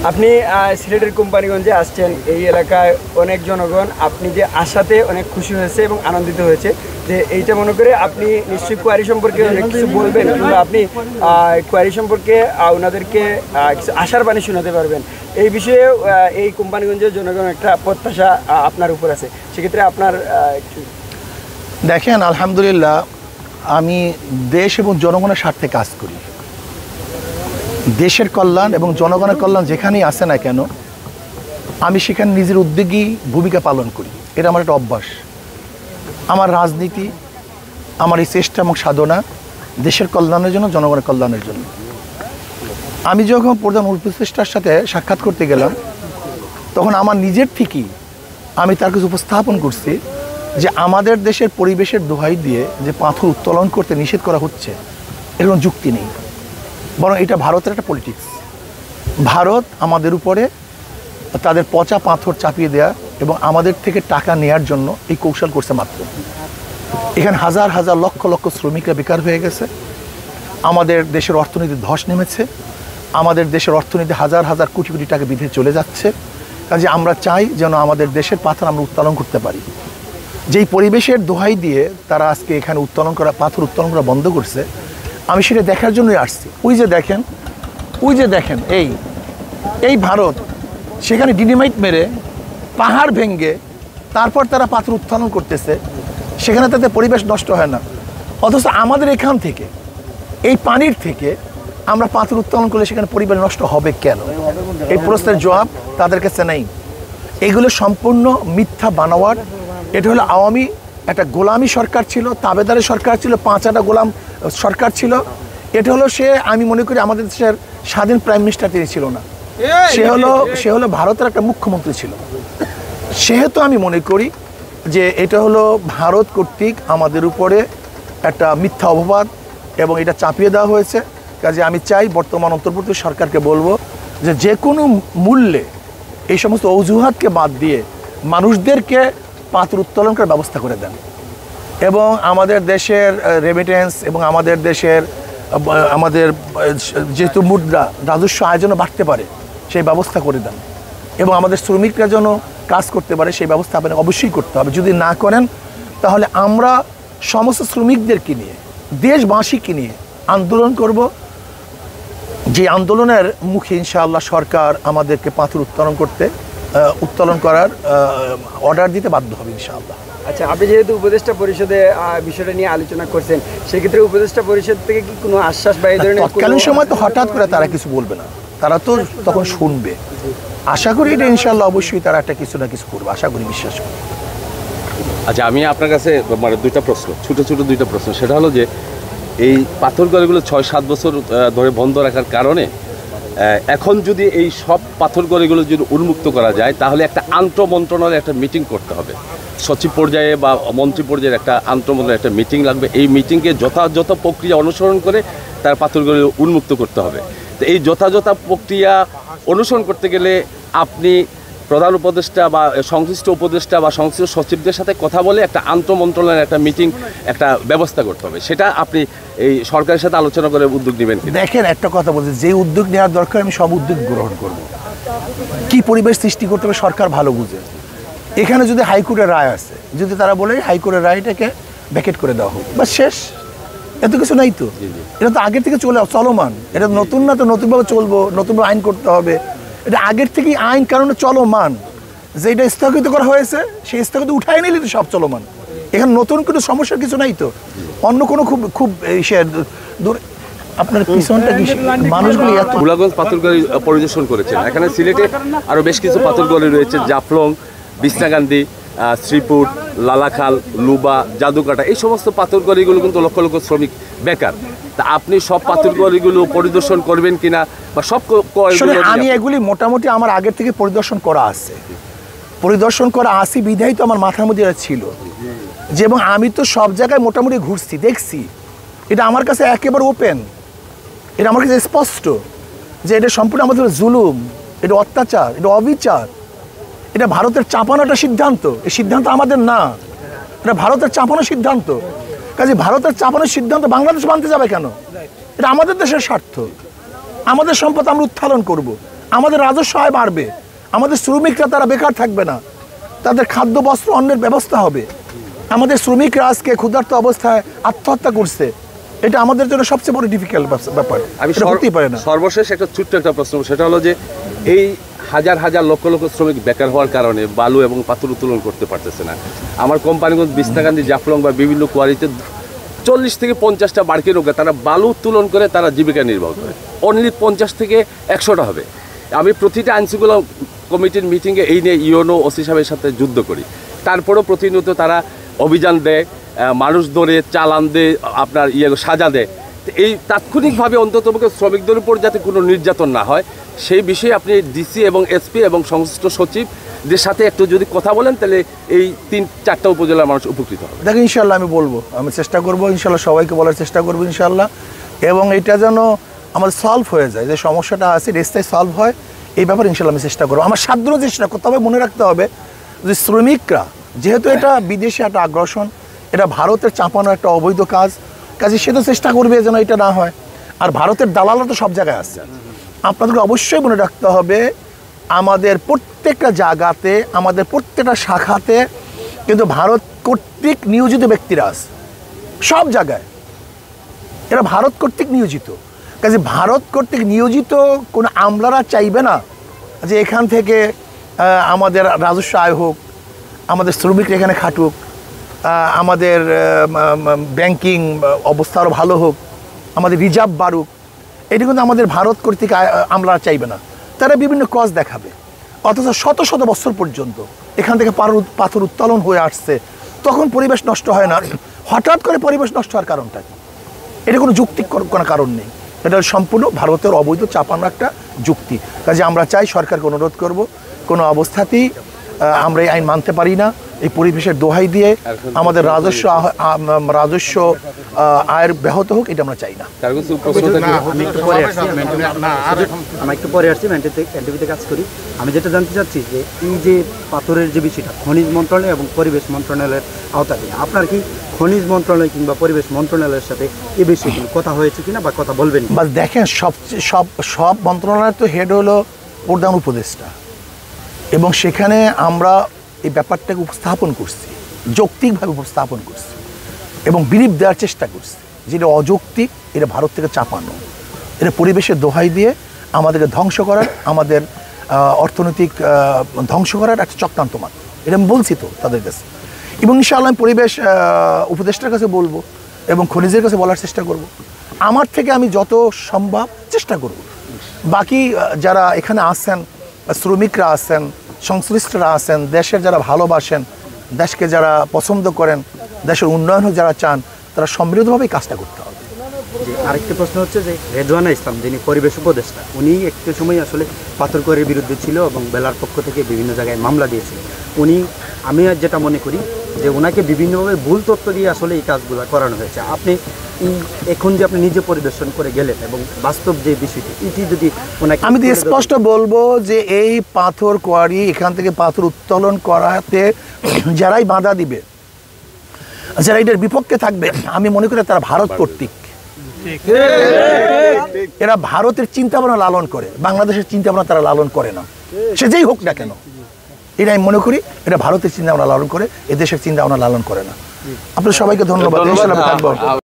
আপনি সিলেটের কোম্পানিগঞ্জে আসছেন, এই এলাকায় অনেক জনগণ আপনি যে আসাতে অনেক খুশি হয়েছে এবং আনন্দিত হয়েছে, যে এইটা মনে করে আপনি নিশ্চয়ই কোয়ারি সম্পর্কে অনেক কিছু বলবেন, কিংবা আপনি কোয়ারি সম্পর্কে ওনাদেরকে কিছু আশার বাণী শোনাতে পারবেন। এই বিষয়ে এই কোম্পানিগঞ্জের জনগণ একটা প্রত্যাশা আপনার উপর আছে, সেক্ষেত্রে আপনার দেখেন, আলহামদুলিল্লাহ আমি দেশ এবং জনগণের স্বার্থে কাজ করি। দেশের কল্যাণ এবং জনগণের কল্যাণ যেখানেই আসে না কেন, আমি সেখানে নিজের উদ্যোগী ভূমিকা পালন করি। এটা আমার একটা অভ্যাস। আমার রাজনীতি, আমার এই চেষ্টা এবং সাধনা দেশের কল্যাণের জন্য, জনগণের কল্যাণের জন্য। আমি যখন প্রধান উপদেষ্টার সাথে সাক্ষাৎ করতে গেলাম, তখন আমার নিজের থেকেই আমি তার কিছু উপস্থাপন করছি যে আমাদের দেশের পরিবেশের দোহাই দিয়ে যে পাথর উত্তোলন করতে নিষেধ করা হচ্ছে, এর কোনো যুক্তি নেই, বরং এটা ভারতের একটা পলিটিক্স। ভারত আমাদের উপরে তাদের পচা পাথর চাপিয়ে দেয়া এবং আমাদের থেকে টাকা নেয়ার জন্য এই কৌশল করছে মাত্র। এখানে হাজার হাজার লক্ষ লক্ষ শ্রমিকরা বেকার হয়ে গেছে, আমাদের দেশের অর্থনীতি ধস নেমেছে, আমাদের দেশের অর্থনীতি হাজার হাজার কোটি কোটি টাকা বিধে চলে যাচ্ছে। কাজে আমরা চাই যেন আমাদের দেশের পাথর আমরা উত্তোলন করতে পারি। যেই পরিবেশের দোহাই দিয়ে তারা আজকে এখানে উত্তোলন করা, পাথর উত্তোলন করা বন্ধ করছে, আমি সেটা দেখার জন্যই আসছি। ওই যে দেখেন এই ভারত সেখানে ডিনামাইট মেরে পাহাড় ভেঙে তারপর তারা পাথর উত্তোলন করতেছে, সেখানে তাদের পরিবেশ নষ্ট হয় না। অথচ আমাদের এখান থেকে, এই পানির থেকে আমরা পাথর উত্তোলন করলে সেখানে পরিবেশ নষ্ট হবে কেন? এই প্রশ্নের জবাব তাদের কাছে নেই। এগুলো সম্পূর্ণ মিথ্যা বানোয়াট। এটা হলো আওয়ামী একটা গোলামি সরকার ছিল, তাবেদারি সরকার ছিল, 5 গোলাম সরকার ছিল। এটা হলো আমি মনে করি আমাদের দেশের স্বাধীন প্রাইম মিনিস্টার তিনি ছিল না, সে হলো ভারতের একটা মুখ্যমন্ত্রী ছিল। সেহেতু আমি মনে করি যে এটা হলো ভারত কর্তৃক আমাদের উপরে একটা মিথ্যা অপবাদ এবং এটা চাপিয়ে দেওয়া হয়েছে। কাজে আমি চাই বর্তমান অন্তর্বর্তী সরকারকে বলবো যে কোনো মূল্যে এই সমস্ত অজুহাতকে বাদ দিয়ে মানুষদেরকে পাথর উত্তোলন করার ব্যবস্থা করে দেন এবং আমাদের দেশের রেমিটেন্স এবং আমাদের দেশের যেহেতু মুদ্রা রাজস্ব আয় যেন বাড়তে পারে সেই ব্যবস্থা করে দেন এবং আমাদের শ্রমিকরা যেন কাজ করতে পারে সেই ব্যবস্থা আপনাকে অবশ্যই করতে হবে। যদি না করেন তাহলে আমরা সমস্ত শ্রমিকদেরকে নিয়ে, দেশবাসীকে নিয়ে আন্দোলন করব। যে আন্দোলনের মুখে ইনশাআল্লাহ সরকার আমাদেরকে পাথর উত্তোলন করার অর্ডার দিতে বাধ্য হবে ইনশাআল্লাহ। আচ্ছা, আপনি যেহেতু উপদেষ্টা পরিষদে বিষয়টা নিয়ে আলোচনা করছেন, সেক্ষেত্রে উপদেষ্টা পরিষদ থেকে কি কোনো আশ্বাস বা এই ধরনের? তৎকালীন সময় তো হঠাৎ করে তারা কিছু বলবে না, তারা তো তখন শুনবে। আশা করি এটা ইনশাআল্লাহ অবশ্যই তারা একটা কিছু না কিছু করবে, আশা করি, বিশ্বাস করি। আচ্ছা, আমি আপনার কাছে মানে দুইটা প্রশ্ন, ছোটো দুইটা প্রশ্ন। সেটা হলো যে এই পাথর গড়িগুলো 6-7 বছর ধরে বন্ধ রাখার কারণে এখন যদি এই সব পাথর গড়িগুলো যদি উন্মুক্ত করা যায়, তাহলে একটা আন্তঃমন্ত্রণালয়ের একটা মিটিং করতে হবে, সচিব পর্যায়ে বা মন্ত্রী পর্যায়ের একটা আন্তঃমন্ত্রণালয়ের একটা মিটিং লাগবে। এই মিটিংকে যথাযথ প্রক্রিয়া অনুসরণ করে তার পাথরগুলো উন্মুক্ত করতে হবে। তো এই যথাযথ প্রক্রিয়া অনুসরণ করতে গেলে আপনি প্রধান উপদেষ্টা বা সংশ্লিষ্ট উপদেষ্টা বা সংশ্লিষ্ট সচিবদের সাথে কথা বলে একটা আন্তঃমন্ত্রণালয়ের একটা মিটিং, একটা ব্যবস্থা করতে হবে। সেটা আপনি এই সরকারের সাথে আলোচনা করে উদ্যোগ নেবেন? দেখেন, একটা কথা বলছি, যে উদ্যোগ নেওয়ার দরকার আমি সব উদ্যোগ গ্রহণ করব। কি পরিবেশ সৃষ্টি করতে হবে সরকার ভালো বুঝে। এখানে যদি হাইকোর্টের রায় আছে, যদি তারা বলে হাইকোর্টের রায়টাকে ভ্যাকেট করে দেওয়া হোক, বা শেষ, এত কিছু নাই তো। এটা তো আগের থেকে চলমান, এটা নতুন না, তো নতুনভাবে চলবো, নতুনভাবে আইন করতে হবে। এটা আগের থেকেই আইন কারণে চলমান। যেটা স্থগিত করা হয়েছে সেই স্থগিত উঠায় নিলে তো সব চলমান। এখানে নতুন কোনো সমস্যার কিছু নাই তো। অন্য কোনো খুব আপনার পিছনটা কি মানুষগুলি এত গোলাগঞ্জ পাথরগড়ি পরিদর্শন করেছেন। এখানে সিলেটে আরও বেশ কিছু পাথরগড়ি রয়েছে, জাফলং, বিছনাকান্দি, শ্রীপুর, লালাখাল, লুবা, জাদুকাটা। এই সমস্ত পাথরগড়িগুলো কিন্তু লক্ষ লক্ষ শ্রমিক বেকার। তা আপনি সব পাথরগড়িগুলো পরিদর্শন করবেন কিনা বা সব? আমি এগুলি মোটামুটি আমার আগের থেকে পরিদর্শন করা আছে বিধায় তো আমার মাথার মধ্যে এটা ছিল যে, এবং আমি তো সব জায়গায় মোটামুটি ঘুরছি, দেখছি। এটা আমার কাছে একেবারে ওপেন, এটা আমার কাছে স্পষ্ট যে এটা সম্পূর্ণ আমাদের জুলুম, এটা অত্যাচার, এটা অবিচার, এটা ভারতের চাপানো একটা সিদ্ধান্ত। এই সিদ্ধান্ত আমাদের না, এটা ভারতের চাপানো সিদ্ধান্ত। কাজে ভারতের চাপানোর সিদ্ধান্ত বাংলাদেশ মানতে যাবে কেন? এটা আমাদের দেশের স্বার্থ, আমাদের সম্পদ আমরা উত্তোলন করব, আমাদের রাজস্ব আয় বাড়বে, আমাদের শ্রমিকরা তারা বেকার থাকবে না, তাদের খাদ্য বস্ত্র অন্যের ব্যবস্থা হবে। আমাদের শ্রমিকরা আজকে ক্ষুধার্ত অবস্থায় আত্মহত্যা করছে, এটা আমাদের জন্য সবচেয়ে বড় ডিফিকাল্ট ব্যাপার। আমি এটা হতেই পারে না। সর্বশেষ একটা ছোট্ট একটা প্রশ্ন, সেটা হলো যে এই হাজার হাজার লক্ষ লক্ষ শ্রমিক বেকার হওয়ার কারণে বালু এবং পাথর উত্তোলন করতে পারতেছে না। আমার কোম্পানিগঞ্জ, বিস্তাকান্দি, জাফলং বা বিভিন্ন কোয়ারিতে 40 থেকে 50টা বাড়কি নৌকা তারা বালু উত্তোলন করে তারা জীবিকা নির্বাহ করে। অনলি 50 থেকে 100টা হবে। আমি প্রতিটা আইনশৃঙ্খলা কমিটির মিটিংয়ে এই নিয়ে ইউনো ওসি সাহেবের সাথে যুদ্ধ করি, তারপরেও প্রতিনিয়ত তারা অভিযান দেয়, মানুষ ধরে চালান দেয়, আপনার সাজা দেয়। এই তাৎক্ষণিকভাবে অন্ততপক্ষে শ্রমিকদের উপর যাতে কোনো নির্যাতন না হয় সেই বিষয়ে আপনি ডিসি এবং এসপি এবং সংশ্লিষ্ট সচিবদের সাথে একটু যদি কথা বলেন, তাহলে এই 3-4টা উপজেলার মানুষ উপকৃত হবে। দেখো, ইনশাল্লাহ আমি বলবো, আমি চেষ্টা করবো, ইনশাল্লাহ সবাইকে বলার চেষ্টা করবো ইনশাল্লাহ, এবং এটা যেন আমাদের সলভ হয়ে যায়, যে সমস্যাটা আছে রেস্তায় সলভ হয়, এই ব্যাপারে ইনশাল্লাহ আমি চেষ্টা করবো। আমার সাধ্য চেষ্টা করতে হবে। মনে রাখতে হবে যে শ্রমিকরা, যেহেতু এটা বিদেশে একটা আগ্রাসন, এটা ভারতের চাপানো একটা অবৈধ কাজে সে তো চেষ্টা করবে যেন এটা না হয়। আর ভারতের দালালরা তো সব জায়গায় আসছে। আপনাদেরকে অবশ্যই মনে রাখতে হবে, আমাদের প্রত্যেকটা জায়গাতে, আমাদের প্রত্যেকটা শাখাতে কিন্তু ভারত কর্তৃক নিয়োজিত ব্যক্তিরা আছে, সব জায়গায় এরা ভারত কর্তৃক নিয়োজিত। কাজে ভারত কর্তৃক নিয়োজিত কোনো আমলারা চাইবে না যে এখান থেকে আমাদের রাজস্ব আয় হোক, আমাদের শ্রমিকরা এখানে খাটুক, আমাদের ব্যাংকিং অবস্থা আরও ভালো হোক, আমাদের রিজার্ভ বাড়ুক। এটি কিন্তু আমাদের ভারত কর্তৃক আমলারা চাইবে না। তারা বিভিন্ন কজ দেখাবে, অথচ শত শত বছর পর্যন্ত এখান থেকে পাথর উত্তোলন হয়ে আসছে, তখন পরিবেশ নষ্ট হয় না। হঠাৎ করে পরিবেশ নষ্ট হওয়ার কারণটা কি? এটা কোনো যৌক্তিক কোনো কারণ নেই, এটা সম্পূর্ণ ভারতের অবৈধ চাপানো একটা যুক্তি। কাজে আমরা চাই, সরকারকে অনুরোধ করব, কোনো অবস্থাতেই আমরা এই আইন মানতে পারি না। এই পরিবেশের দোহাই দিয়ে আমাদের রাজস্ব আয়ের ব্যাহত হোক, এটা আমরা চাই না। আমি একটু পরে আসছি, এনটিভিতে কাজ করি। আমি যেটা জানতে চাচ্ছি যে এই যে পাথরের যে বিষয়টা খনিজ মন্ত্রণালয় এবং পরিবেশ মন্ত্রণালয়ের আওতাধীন, আপনার কি খনিজ মন্ত্রণালয় কিংবা পরিবেশ মন্ত্রণালয়ের সাথে এ বিষয়ে কথা হয়েছে কিনা বা কথা বলবেন? বাস দেখেন, সব মন্ত্রণালয়ের তো হেড হলো প্রধান উপদেষ্টা, এবং সেখানে আমরা এই ব্যাপারটাকে উপস্থাপন করছি, যৌক্তিকভাবে উপস্থাপন করছি এবং বিলিভ দেওয়ার চেষ্টা করছি যেটা অযৌক্তিক, এটা ভারত থেকে চাপানো, এটা পরিবেশের দোহাই দিয়ে আমাদেরকে ধ্বংস করার, আমাদের অর্থনৈতিক ধ্বংস করার একটা চক্রান্ত মাত্র। এটা আমি বলছি তো তাদের কাছে, এবং ইনশাআল্লাহ আমি পরিবেশ উপদেষ্টার কাছে বলবো এবং খনিজের কাছে বলার চেষ্টা করব। আমার থেকে আমি যত সম্ভব চেষ্টা করব। বাকি যারা এখানে আসছেন, শ্রমিকরা আছেন, সংশ্লিষ্টরা আছেন, দেশের যারা ভালোবাসেন, দেশকে যারা পছন্দ করেন, দেশের উন্নয়ন হোক যারা চান, তারা সমৃদ্ধভাবেই কাজটা করতে হবে। আরেকটি প্রশ্ন হচ্ছে যে রেদওয়ানা ইসলাম, যিনি পরিবেশ উপদেষ্টা, উনি একটু সময় আসলে পাথরকুয়ারির বিরুদ্ধে ছিল এবং বেলার পক্ষ থেকে বিভিন্ন জায়গায় মামলা দিয়েছিল। আমি যেটা মনে করি যে ওনাকে বিভিন্নভাবে ভুল তথ্য দিয়ে আসলে এই কাজগুলো করানো হয়েছে। আপনি এখন যে আপনি নিজে পরিদর্শন করে গেলেন এবং বাস্তব যে বিষয়টি, এটি যদি ওনাকে, আমি তো স্পষ্ট বলবো যে এই পাথর কোয়ারি, এখান থেকে পাথর উত্তোলন করাতে যারাই বাধা দিবে, যারা এটার বিপক্ষে থাকবে, আমি মনে করি তারা ভারত কর্তৃক, এরা ভারতের চিন্তাভাবনা লালন করে, বাংলাদেশের চিন্তাভাবনা তারা লালন করে না, সে যেই হোক না কেন। এটা আমি মনে করি এটা ভারতের চিন্তাভাবনা লালন করে, এদেশের চিন্তাভাবনা লালন করে না। আপনাদের সবাইকে ধন্যবাদ।